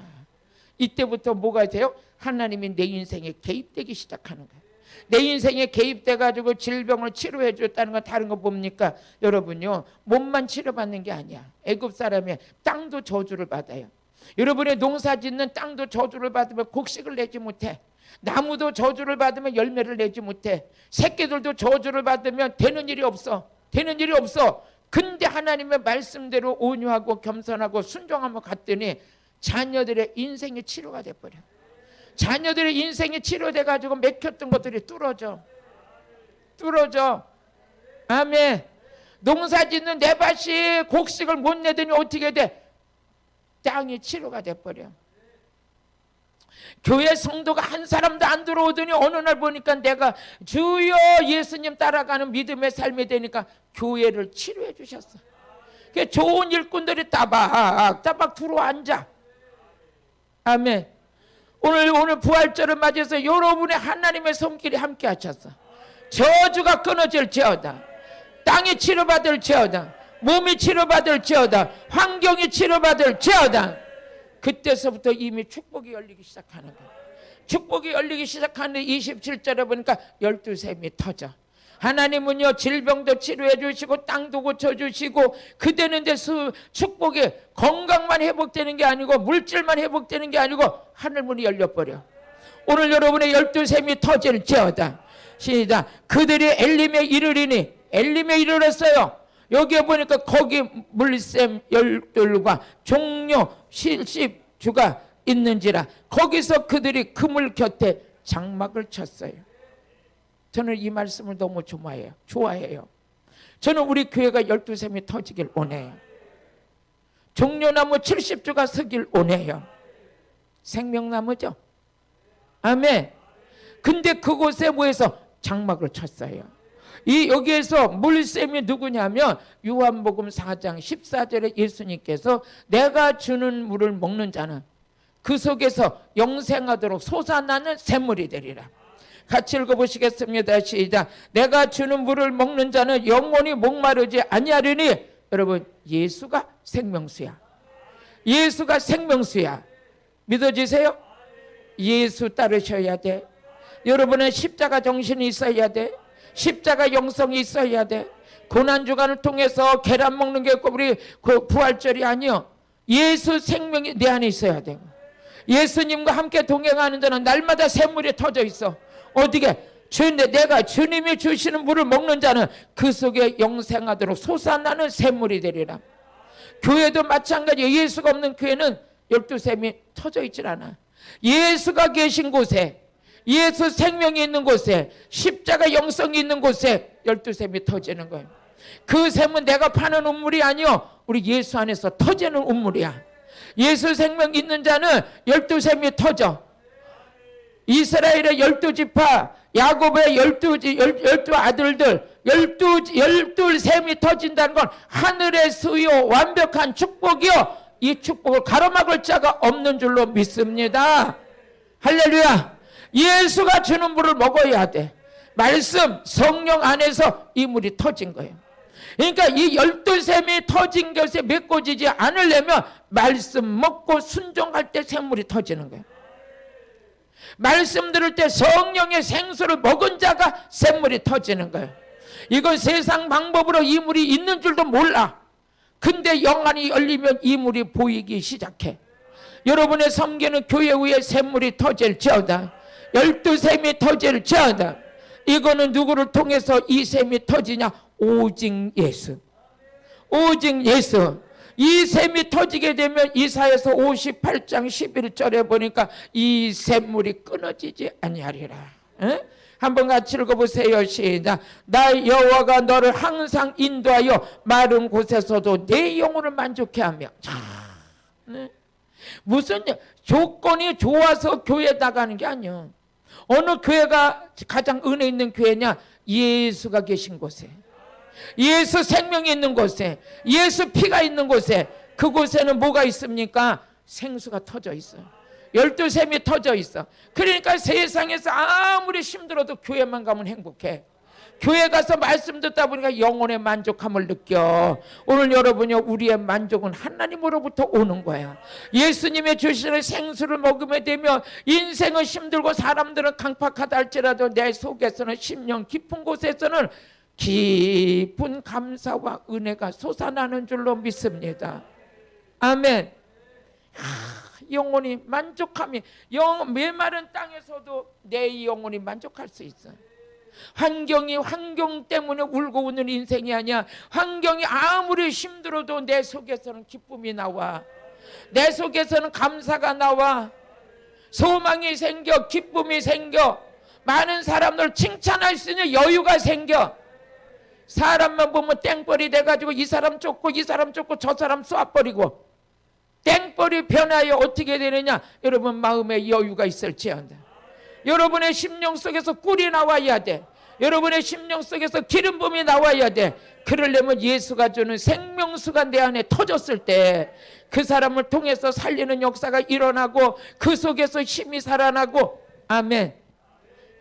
이때부터 뭐가 돼요? 하나님이 내 인생에 개입되기 시작하는 거예요. 내 인생에 개입돼가지고 질병을 치료해 줬다는 건 다른 거 뭡니까? 여러분요, 몸만 치료받는 게 아니야. 애굽 사람의 땅도 저주를 받아요. 여러분의 농사 짓는 땅도 저주를 받으면 곡식을 내지 못해. 나무도 저주를 받으면 열매를 내지 못해. 새끼들도 저주를 받으면 되는 일이 없어. 되는 일이 없어. 근데 하나님의 말씀대로 온유하고 겸손하고 순종하며 갔더니 자녀들의 인생이 치료가 돼버려. 자녀들의 인생이 치료돼가지고 맥혔던 것들이 뚫어져. 아멘. 농사 짓는 내 밭이 곡식을 못 내더니 어떻게 돼? 땅이 치료가 돼버려. 교회 성도가 한 사람도 안 들어오더니 어느 날 보니까 내가 주여 예수님 따라가는 믿음의 삶이 되니까 교회를 치료해 주셨어. 좋은 일꾼들이 따박 들어앉아. 아멘. 오늘 부활절을 맞이해서 여러분의 하나님의 손길이 함께 하셨어. 저주가 끊어질지어다. 땅이 치료받을지어다. 몸이 치료받을지어다. 환경이 치료받을지어다. 그때서부터 이미 축복이 열리기 시작하는 거야. 축복이 열리기 시작하는데 27절에 보니까 12샘이 터져. 하나님은요 질병도 치료해 주시고 땅도 고쳐주시고 그대는 데서 축복이 건강만 회복되는 게 아니고 물질만 회복되는 게 아니고 하늘문이 열려버려. 오늘 여러분의 12샘이 터질지어다. 시작. 그들이 엘림에 이르리니, 엘림에 이르렀어요. 여기에 보니까 거기 물샘 12과 종료 70주가 있는지라 거기서 그들이 그물 곁에 장막을 쳤어요. 저는 이 말씀을 너무 좋아해요. 저는 우리 교회가 12샘이 터지길 원해요. 종려나무 70주가 서길 원해요. 생명나무죠. 아멘. 근데 그곳에 뭐해서 장막을 쳤어요. 이 여기에서 물샘이 누구냐면 요한복음 4장 14절에 예수님께서 내가 주는 물을 먹는 자는 그 속에서 영생하도록 솟아나는 샘물이 되리라. 같이 읽어보시겠습니다. 시작. 내가 주는 물을 먹는 자는 영원히 목마르지 아니하리니. 여러분, 예수가 생명수야. 예수가 생명수야. 믿어지세요? 예수 따르셔야 돼. 여러분의 십자가 정신이 있어야 돼. 십자가 영성이 있어야 돼. 고난주간을 통해서 계란 먹는 게 우리 그 부활절이 아니요. 예수 생명이 내 안에 있어야 돼. 예수님과 함께 동행하는 자는 날마다 샘물이 터져 있어. 어디게? 내가 주님이 주시는 물을 먹는 자는 그 속에 영생하도록 솟아나는 샘물이 되리라. 교회도 마찬가지예요. 예수가 없는 교회는 12샘이 터져 있질 않아. 예수가 계신 곳에, 예수 생명이 있는 곳에, 십자가 영성이 있는 곳에 12샘이 터지는 거예요. 그 샘은 내가 파는 우물이 아니요, 우리 예수 안에서 터지는 우물이야. 예수 생명 있는 자는 12샘이 터져. 이스라엘의 12지파, 야곱의 12 아들들, 12샘이 터진다는 건 하늘의 수요 완벽한 축복이요. 이 축복을 가로막을 자가 없는 줄로 믿습니다. 할렐루야. 예수가 주는 물을 먹어야 돼. 말씀, 성령 안에서 이 물이 터진 거예요. 그러니까 이 12샘이 터진 것에 메꿔지지 않으려면 말씀 먹고 순종할 때 샘물이 터지는 거예요. 말씀 들을 때 성령의 생수를 먹은 자가 샘물이 터지는 거예요. 이건 세상 방법으로 이 물이 있는 줄도 몰라. 근데 영안이 열리면 이 물이 보이기 시작해. 여러분의 섬기는 교회 위에 샘물이 터질지어다. 12샘이 터질지어다. 이거는 누구를 통해서 이 샘이 터지냐? 오직 예수. 오직 예수. 이 샘이 터지게 되면 이사야서 58장 11절에 보니까 이 샘물이 끊어지지 아니하리라. 한번 같이 읽어보세요. 시작. 나 여호와가 너를 항상 인도하여 마른 곳에서도 내 영혼을 만족해 하며. 무슨 조건이 좋아서 교회에 나가는 게 아니야. 어느 교회가 가장 은혜 있는 교회냐? 예수가 계신 곳에, 예수 생명이 있는 곳에, 예수 피가 있는 곳에. 그곳에는 뭐가 있습니까? 생수가 터져 있어요. 12샘이 터져 있어. 그러니까 세상에서 아무리 힘들어도 교회만 가면 행복해. 교회 가서 말씀 듣다 보니까 영혼의 만족함을 느껴. 오늘 여러분요, 우리의 만족은 하나님으로부터 오는 거야. 예수님의 주시는 생수를 먹으면 되면 인생은 힘들고 사람들은 강팍하다 할지라도 내 속에서는 심령 깊은 곳에서는 깊은 감사와 은혜가 솟아나는 줄로 믿습니다. 아멘. 영혼이 만족함이, 메마른 땅에서도 내 영혼이 만족할 수 있어요. 환경 때문에 울고 우는 인생이 아니야. 환경이 아무리 힘들어도 내 속에서는 기쁨이 나와. 내 속에서는 감사가 나와. 소망이 생겨, 기쁨이 생겨. 많은 사람들 칭찬할 수 있는 여유가 생겨. 사람만 보면 땡벌이 돼가지고 이 사람 쫓고 이 사람 쫓고 저 사람 쏴버리고 땡벌이 변하여 어떻게 되느냐? 여러분 마음에 여유가 있을지어다. 여러분의 심령 속에서 꿀이 나와야 돼. 여러분의 심령 속에서 기름 부음이 나와야 돼. 그러려면 예수가 주는 생명수가 내 안에 터졌을 때 그 사람을 통해서 살리는 역사가 일어나고 그 속에서 힘이 살아나고. 아멘.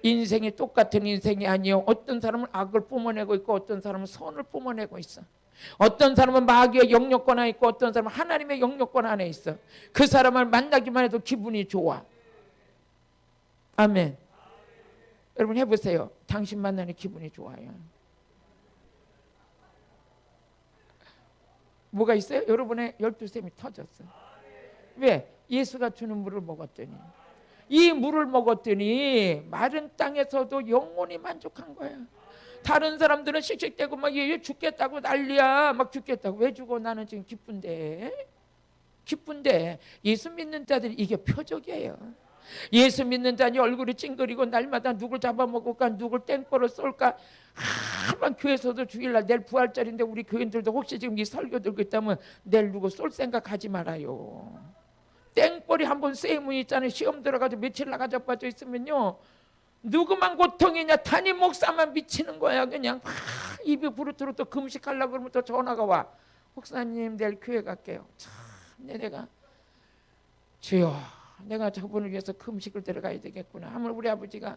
인생이 똑같은 인생이 아니요. 어떤 사람은 악을 뿜어내고 있고 어떤 사람은 선을 뿜어내고 있어. 어떤 사람은 마귀의 영역권 안에 있고 어떤 사람은 하나님의 영역권 안에 있어. 그 사람을 만나기만 해도 기분이 좋아. 아멘. 여러분 해보세요. 당신 만나는 기분이 좋아요. 뭐가 있어요? 여러분의 12샘이 터졌어. 왜? 예수가 주는 물을 먹었더니. 이 물을 먹었더니 마른 땅에서도 영원히 만족한 거야. 다른 사람들은 씩씩대고 막 얘 죽겠다고 난리야. 막 죽겠다고. 왜 죽어? 나는 지금 기쁜데. 기쁜데. 예수 믿는 자들이 이게 표적이에요. 예수 믿는 자니 얼굴이 찡그리고 날마다 누굴 잡아먹을까, 누굴 땡벌을 쏠까. 한번 교회에서도 주일날 내일 부활절인데 우리 교인들도 혹시 지금 이 설교 들고 있다면 내일 누구 쏠 생각하지 말아요. 땡벌이 한번 쎄문 있잖아요. 시험 들어가지고 며칠 나가져 빠져 있으면요, 누구만 고통이냐, 담임 목사만 미치는 거야. 그냥 입이 부르트로 또 금식하려고 그러면 또 전화가 와. 목사님 내일 교회 갈게요. 참 내가 주여, 내가 저분을 위해서 금식을 들어가야 되겠구나 하면 우리 아버지가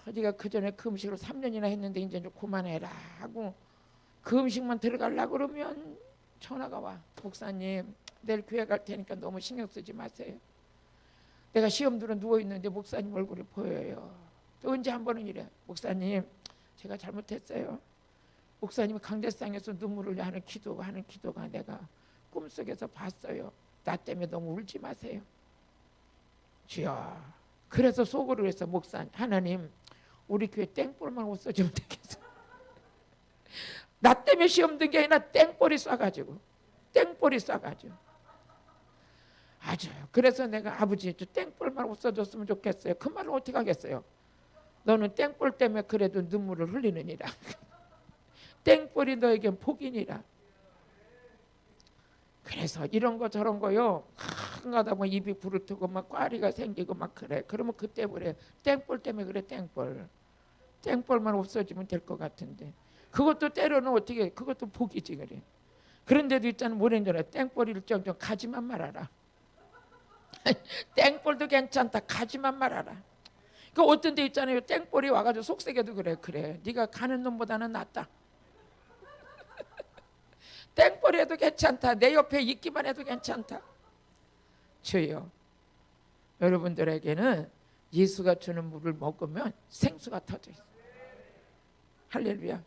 네가 그 전에 금식을 3년이나 했는데 이제 좀 그만해라 하고 금식만 들어가려고 그러면 전화가 와. 목사님 내일 교회 갈 테니까 너무 신경 쓰지 마세요. 내가 시험 들어 누워 있는데 목사님 얼굴이 보여요. 또 언제 한 번은 이래. 목사님 제가 잘못했어요. 목사님이 강대상에서 눈물을 하는 기도가 내가 꿈속에서 봤어요. 나 때문에 너무 울지 마세요. 주여. 그래서 속으로 해서 목사님, 하나님 우리 교회 땡볼만 없어지면 되겠어. 나 때문에 시험 든 게 아니라 땡볼이 쏴가지고 아주. 그래서 내가 아버지 저 땡볼만 없어졌으면 좋겠어요. 그 말을 어떻게 하겠어요. 너는 땡볼 때문에 그래도 눈물을 흘리느니라. 땡볼이 너에겐 복이니라. 그래서 이런 거 저런 거요, 하다 보면 입이 부르트고 막 꽈리가 생기고 막 그래. 그러면 그때 그래. 땡볼 때문에 그래. 땡볼만 없어지면 될 것 같은데 그것도 때로는 어떻게, 그것도 복이지 그래. 그런데도 있잖아, 뭐라는 줄 알아. 땡볼일 정도 가지만 말아라. 땡볼도 괜찮다. 가지만 말아라. 그 어떤 데 있잖아요. 땡볼이 와가지고 속색에도 그래. 네가 가는 놈보다는 낫다. 땡벌이 해도 괜찮다. 내 옆에 있기만 해도 괜찮다. 주여, 여러분들에게는 예수가 주는 물을 먹으면 생수가 터져 있어요. 할렐루야.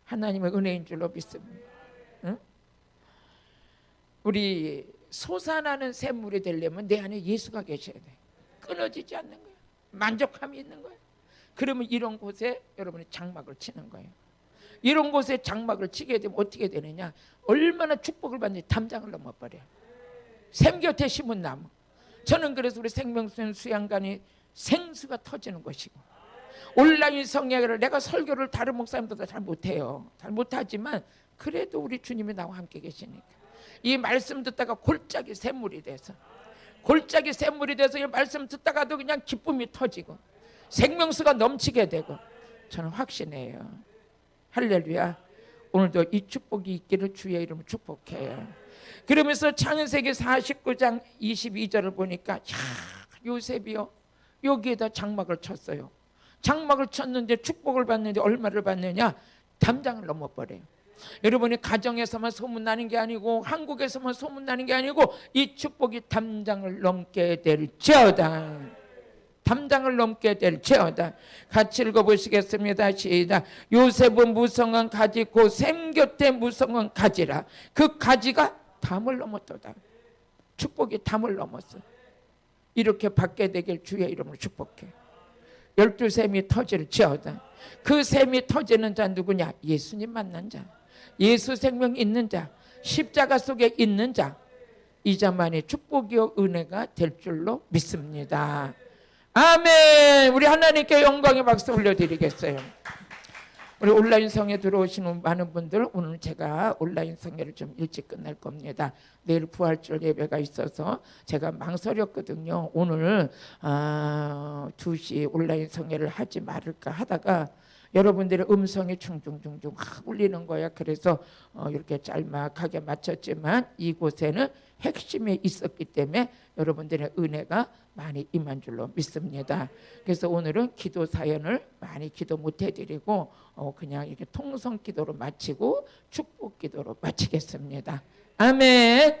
하나님의 은혜인 줄로 믿습니다. 응? 우리 솟아나는 샘물이 되려면 내 안에 예수가 계셔야 돼. 끊어지지 않는 거예요. 만족함이 있는 거예요. 그러면 이런 곳에 여러분이 장막을 치는 거예요. 이런 곳에 장막을 치게 되면 어떻게 되느냐, 얼마나 축복을 받는지 담장을 넘어버려요. 샘 곁에 심은 나무. 저는 그래서 우리 생명수 수양관이 생수가 터지는 것이고, 온라인 성례를 내가 설교를 다른 목사님보다 잘 못해요. 잘 못하지만 그래도 우리 주님이 나와 함께 계시니까 이 말씀 듣다가 골짜기 샘물이 돼서 이 말씀 듣다가도 그냥 기쁨이 터지고 생명수가 넘치게 되고 저는 확신해요. 할렐루야. 오늘도 이 축복이 있기를 주의 이름으로 축복해요. 그러면서 창세기 49장 22절을 보니까 요셉이요, 여기에다 장막을 쳤어요. 장막을 쳤는데 축복을 받는데 얼마를 받느냐, 담장을 넘어버려요. 여러분이 가정에서만 소문나는 게 아니고 한국에서만 소문나는 게 아니고 이 축복이 담장을 넘게 될지어다. 담장을 넘게 될지어다. 같이 읽어보시겠습니다. 시작. 요셉은 무성한 가지 곧 샘 곁에 무성한 가지라. 그 가지가 담을 넘었도다. 축복이 담을 넘었어. 이렇게 받게 되길 주의 이름으로 축복해. 12샘이 터질지어다. 그 샘이 터지는 자 누구냐? 예수님 만난 자, 예수 생명 있는 자, 십자가 속에 있는 자, 이 자만이 축복이요 은혜가 될 줄로 믿습니다. 아멘. 우리 하나님께 영광의 박수 올려드리겠어요. 우리 온라인 성에 들어오시는 많은 분들, 오늘 제가 온라인 성회를 좀 일찍 끝날 겁니다. 내일 부활절 예배가 있어서 제가 망설였거든요. 오늘 2시 온라인 성회를 하지 말을까 하다가 여러분들의 음성이 중중중중 울리는 거야. 그래서 이렇게 짤막하게 마쳤지만 이곳에는 핵심이 있었기 때문에 여러분들의 은혜가 많이 임한 줄로 믿습니다. 그래서 오늘은 기도 사연을 많이 기도 못 해드리고 그냥 이렇게 통성 기도로 마치고 축복 기도로 마치겠습니다. 아멘.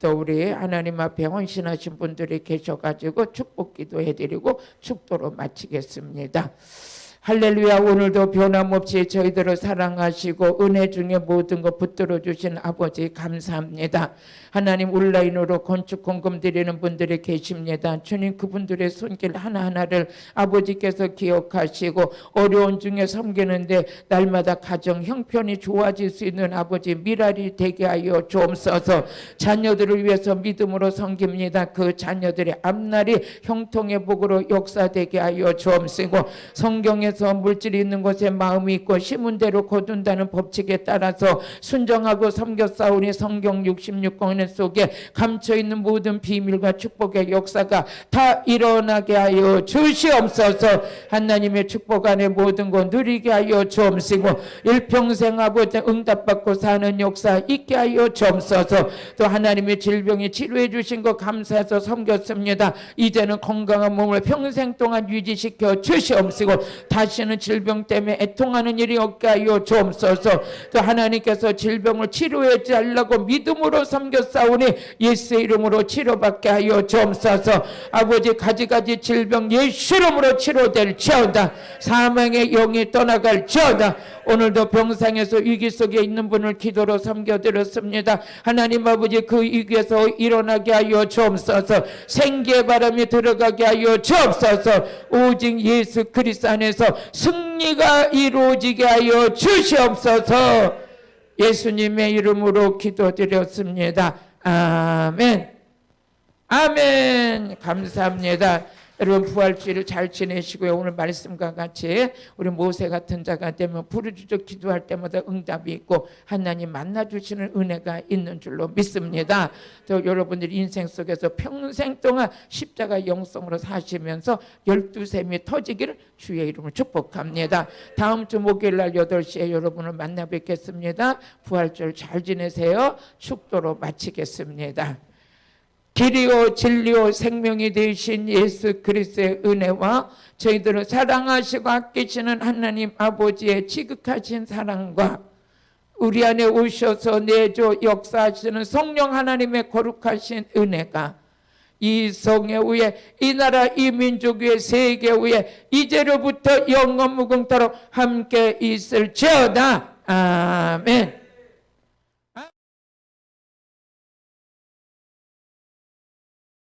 또 우리 하나님 앞에 헌신하신 분들이 계셔가지고 축복 기도해드리고 축도로 마치겠습니다. 할렐루야. 오늘도 변함없이 저희들을 사랑하시고 은혜 중에 모든 것 붙들어 주신 아버지 감사합니다. 하나님 온라인으로 건축 공금 드리는 분들이 계십니다. 주님 그분들의 손길 하나하나를 아버지께서 기억하시고 어려운 중에 섬기는데 날마다 가정 형편이 좋아질 수 있는 아버지 미랄이 되게 하여 주옵소서. 자녀들을 위해서 믿음으로 섬깁니다. 그 자녀들의 앞날이 형통의 복으로 역사되게 하여 주옵시고 성경에서 물질이 있는 곳에 마음이 있고 심은 대로 거둔다는 법칙에 따라서 순정하고 섬겼사오니 성경 66권 속에 감춰있는 모든 비밀과 축복의 역사가 다 일어나게 하여 주시옵소서. 하나님의 축복 안에 모든 것 누리게 하여 주옵시고 일평생 아버지 응답받고 사는 역사 있게 하여 주옵소서. 또 하나님의 질병이 치료해 주신 것 감사해서 섬겼습니다. 이제는 건강한 몸을 평생 동안 유지시켜 주시옵시고 다시는 질병 때문에 애통하는 일이 없게 하여 주옵소서. 또 하나님께서 질병을 치료해 달라고 믿음으로 섬겼습니다. 싸우니 예수의 이름으로 치료받게 하여 주옵소서. 아버지 가지가지 질병 예수 이름으로 치료될지어다. 사망의 영이 떠나갈지어다. 오늘도 병상에서 위기 속에 있는 분을 기도로 섬겨드렸습니다. 하나님 아버지 그 위기에서 일어나게 하여 주옵소서. 생기의 바람이 들어가게 하여 주옵소서. 오직 예수 그리스도 안에서 승리가 이루어지게 하여 주시옵소서. 예수님의 이름으로 기도드렸습니다. 아멘. 아멘. 감사합니다. 여러분 부활주일을 잘 지내시고요. 오늘 말씀과 같이 우리 모세 같은 자가 되면 부르짖어 기도할 때마다 응답이 있고 하나님 만나주시는 은혜가 있는 줄로 믿습니다. 또 여러분들 인생 속에서 평생 동안 십자가 영성으로 사시면서 12샘이 터지기를 주의 이름으로 축복합니다. 다음 주 목요일 날 8시에 여러분을 만나 뵙겠습니다. 부활주일 잘 지내세요. 축도로 마치겠습니다. 길이요 진리요 생명이 되신 예수 그리스도의 은혜와 저희들을 사랑하시고 아끼시는 하나님 아버지의 지극하신 사랑과 우리 안에 오셔서 내조 역사하시는 성령 하나님의 거룩하신 은혜가 이 성회 후에 이 나라 이 민족 위에 세계 후에 이제로부터 영원 무궁토록 함께 있을지어다. 아멘.